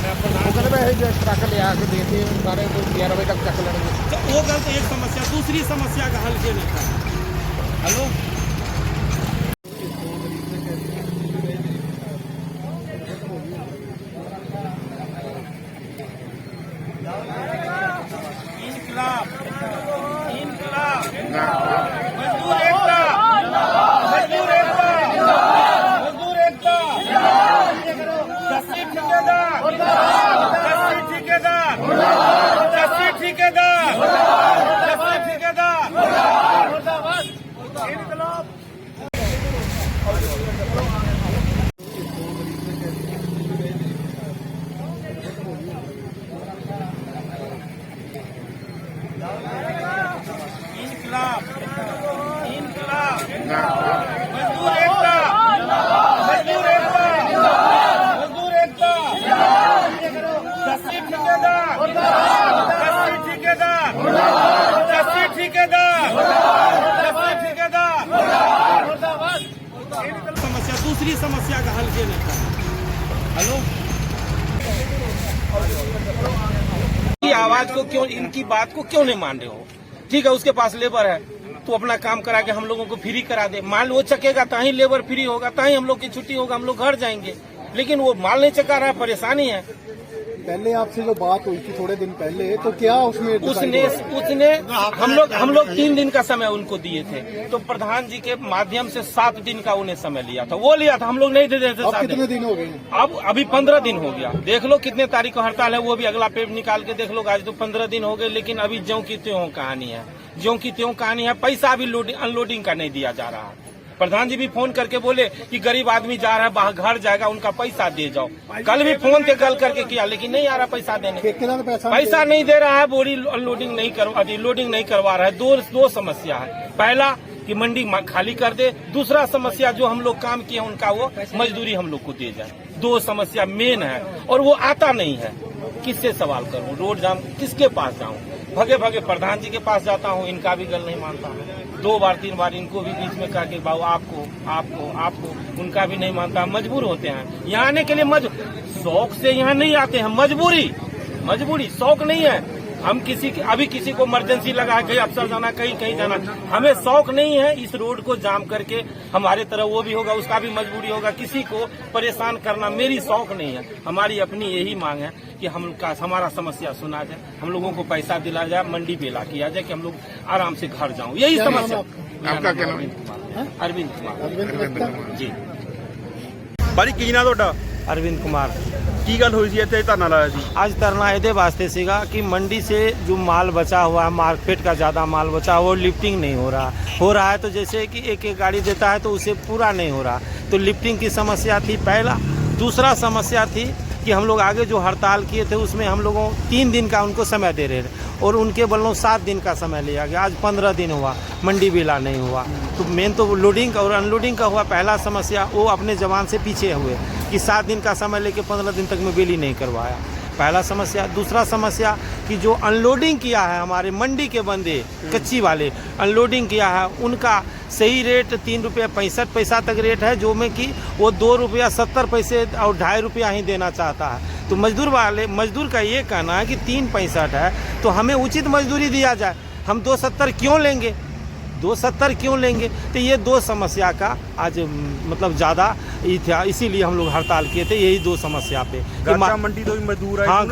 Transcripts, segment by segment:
Truck ले आके देते सारे 11 बजे तक चक लेंगे। तो वो गलत एक समस्या, दूसरी समस्या का हल क्यों नहीं था? हेलो, इनकलाब, इनकलाब, मजदूर एकता, मजदूर एकता, मजदूर एकता, दस्ती ठेकेदार, दस्ती ठेकेदार, दस्ती ठेकेदार, दस्ती ठेकेदार, इनकलाब। इनकलाब, इनकलाब, मजदूर एकता, मजदूर एकता, मजदूर एकता, दस्ती ठेकेदार, दस्ती ठेकेदार, दस्ती ठेकेदार, दस्ती ठेकेदार। समस्या, दूसरी समस्या का हल क्यों नहीं था? हेलो, की आवाज को क्यों, इनकी बात को क्यों नहीं मान रहे हो? ठीक है, उसके पास लेबर है तो अपना काम करा के हम लोगों को फ्री करा दे। माल वो चकेगा ताही लेबर फ्री होगा, ताही हम लोग की छुट्टी होगा, हम लोग घर जाएंगे। लेकिन वो माल नहीं चका रहा है, परेशानी है। पहले आपसे जो बात हुई थी थोड़े दिन पहले, तो क्या उसने हम लोग 3 दिन का समय उनको दिए थे, तो प्रधान जी के माध्यम से 7 दिन का उन्हें समय लिया था, वो लिया था, हम लोग नहीं दे देते। अब कितने दिन हो गए? अब अभी 15 दिन हो गया। देख लो कितने तारीख को हड़ताल है, वो भी अगला पेज निकाल के देख लो। आज तो 15 दिन हो गए, लेकिन अभी ज्यों की त्यों कहानी है, ज्यों की त्यों कहानी है। पैसा अभी अनलोडिंग का नहीं दिया जा रहा है। प्रधान जी भी फोन करके बोले कि गरीब आदमी जा रहा है, बाहर घर जाएगा, उनका पैसा दे जाओ। कल भी फोन पे गल करके किया, लेकिन नहीं आ रहा पैसा देने। पैसा नहीं दे रहा है, बोरी अनलोडिंग नहीं करवा, लोडिंग नहीं करवा रहा है। दो समस्या है। पहला कि मंडी खाली कर दे, दूसरा समस्या जो हम लोग काम किए उनका वो मजदूरी हम लोग को दे जाए। 2 समस्या मेन है, और वो आता नहीं है। किससे सवाल करूं? रोड जाम, किसके पास जाऊं? भगे भगे प्रधान जी के पास जाता हूं, इनका भी गल नहीं मानता हूं। 2 बार 3 बार इनको भी बीच में कहा कि बाबू आपको, उनका भी नहीं मानता। मजबूर होते हैं यहाँ आने के लिए, शौक से यहाँ नहीं आते हैं, मजबूरी, शौक नहीं है। हम अभी किसी को इमरजेंसी लगा, कहीं अफसर जाना, कहीं जाना, हमें शौक नहीं है। इस रोड को जाम करके हमारे तरह वो भी होगा, उसका भी मजबूरी होगा। किसी को परेशान करना मेरी शौक नहीं है। हमारी अपनी यही मांग है कि हमारा समस्या सुना जाए, हम लोगों को पैसा दिला जाए, मंडी बेला किया जाए कि हम लोग आराम से घर जाऊं। यही समस्या। आपका क्या नाम है? अरविंद कुमार जी। भाजी की ना ਤੁਹਾਡਾ? अरविंद कुमार। की गल हुई सी इत्थे धरना लाया सी? आज धरना ਇਹਦੇ वास्ते सीगा कि मंडी से जो माल बचा हुआ है, मार्केट का ज़्यादा माल बचा हुआ, वो लिफ्टिंग नहीं हो रहा है। तो जैसे कि एक गाड़ी देता है तो उसे पूरा नहीं हो रहा, तो लिफ्टिंग की समस्या थी पहला। दूसरा समस्या थी कि हम लोग आगे जो हड़ताल किए थे उसमें हम लोगों 3 दिन का उनको समय दे रहे थे, और उनके बलों 7 दिन का समय लिया गया। आज 15 दिन हुआ, मंडी बेला नहीं हुआ। तो मेन तो लोडिंग और अनलोडिंग का हुआ। पहला समस्या वो अपने जवान से पीछे हुए कि 7 दिन का समय लेके 15 दिन तक में बेली नहीं करवाया, पहला समस्या। दूसरा समस्या कि जो अनलोडिंग किया है हमारे मंडी के बंदे, कच्ची वाले अनलोडिंग किया है, उनका सही रेट 3 रुपये 65 पैसा तक रेट है, जो में कि वो 2 रुपया 70 पैसे और 2.5 रुपया ही देना चाहता है। तो मजदूर का ये कहना है कि 3.65 है तो हमें उचित मजदूरी दिया जाए। हम 2.70 क्यों लेंगे? 2.70 क्यों लेंगे? तो ये 2 समस्या का आज मतलब ज़्यादा ही था, इसीलिए हम लोग हड़ताल किए थे, यही 2 समस्या पे। मंडी तो मजदूर है। हाँ,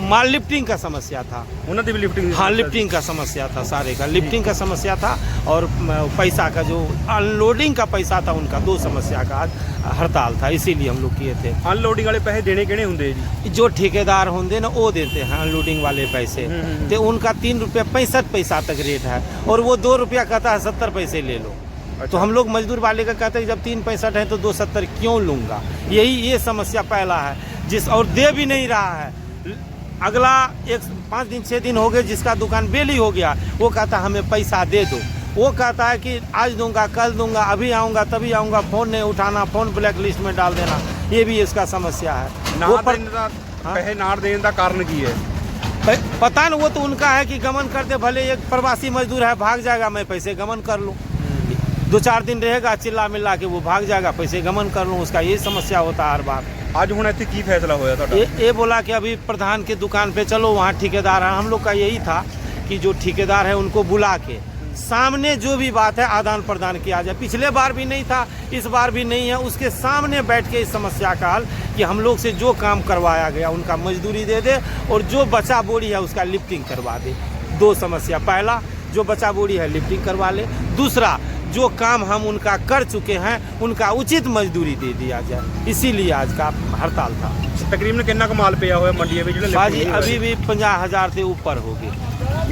माल लिफ्टिंग का समस्या था, उन्होंने भी लिफ्टिंग। हाँ, लिफ्टिंग का समस्या था, सारे का लिफ्टिंग का समस्या था, और पैसा का जो अनलोडिंग का पैसा था उनका, 2 समस्या का आज हड़ताल था, इसीलिए हम लोग किए थे। अनलोडिंग वाले पैसे देने केने होंगे जी? जो ठेकेदार होंगे ना वो देते हैं अनलोडिंग वाले पैसे। तो उनका 3 रुपये 65 पैसा तक रेट है, और वो 2 रुपया कहता है 70 पैसे ले लो। तो हम लोग मजदूर वाले का कहते हैं जब 3.65 है तो 2.70 क्यों लूँगा? ये समस्या पहला है, और दे भी नहीं रहा है। अगला 5 दिन 6 दिन हो गए जिसका दुकान बेली हो गया, वो कहता हमें पैसा दे दो। वो कहता है कि आज दूंगा, कल दूंगा, अभी आऊँगा, तभी आऊँगा, फ़ोन नहीं उठाना, फ़ोन ब्लैक लिस्ट में डाल देना, ये भी इसका समस्या है। पैसे ना देने का कारण की है? पता न, वो तो उनका है कि गमन करते, भले एक प्रवासी मजदूर है भाग जाएगा, मैं पैसे गमन कर लूँ। 2-4 दिन रहेगा, चिल्ला मिल्ला के वो भाग जाएगा, पैसे गमन कर लूँ, उसका यही समस्या होता है हर बार। ਅੱਜ ਹੁਣ ਇੱਥੇ ਕੀ फैसला होया ਤੁਹਾਡਾ? ये बोला कि अभी प्रधान के दुकान पे चलो, वहाँ ठेकेदार है। हम लोग का यही था कि जो ठेकेदार है उनको बुला के सामने जो भी बात है आदान प्रदान किया जाए। पिछले बार भी नहीं था, इस बार भी नहीं है। उसके सामने बैठ के इस समस्या का हल कि हम लोग से जो काम करवाया गया उनका मजदूरी दे दे और जो बचा बोरी है उसका लिफ्टिंग करवा दे। दो समस्या, पहला जो बचा बोरी है लिफ्टिंग करवा ले, दूसरा जो काम हम उनका कर चुके हैं उनका उचित मजदूरी दे दिया जाए। इसीलिए आज का हड़ताल था। ਤਕਰੀਬਨ ਕਿੰਨਾ ਕੁ ਮਾਲ ਪਿਆ ਹੋਇਆ ਮੰਡੀਆਂ ਵਿੱਚ ਜਿਹੜਾ बाजी lifting अभी भी 50,000 से ऊपर होगी।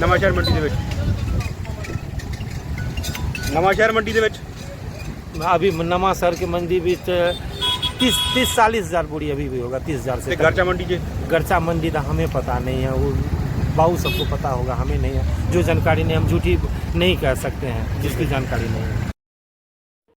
ਨਵਾਂ ਸ਼ਹਿਰ ਮੰਡੀ ਦੇ ਵਿੱਚ ਨਵਾਂ ਸ਼ਹਿਰ ਮੰਡੀ ਦੇ ਵਿੱਚ अभी नमा शहर के मंडी भी 30-40 बोरी अभी भी होगा, 30,000 ਤੇ से। ਗਰਚਾ ਮੰਡੀ 'ਚ गरचा मंडी तो हमें पता नहीं है, वो बाबू सबको पता होगा, हमें नहीं है। जो जानकारी नहीं हम झूठी नहीं कह सकते हैं जिसकी जानकारी नहीं है।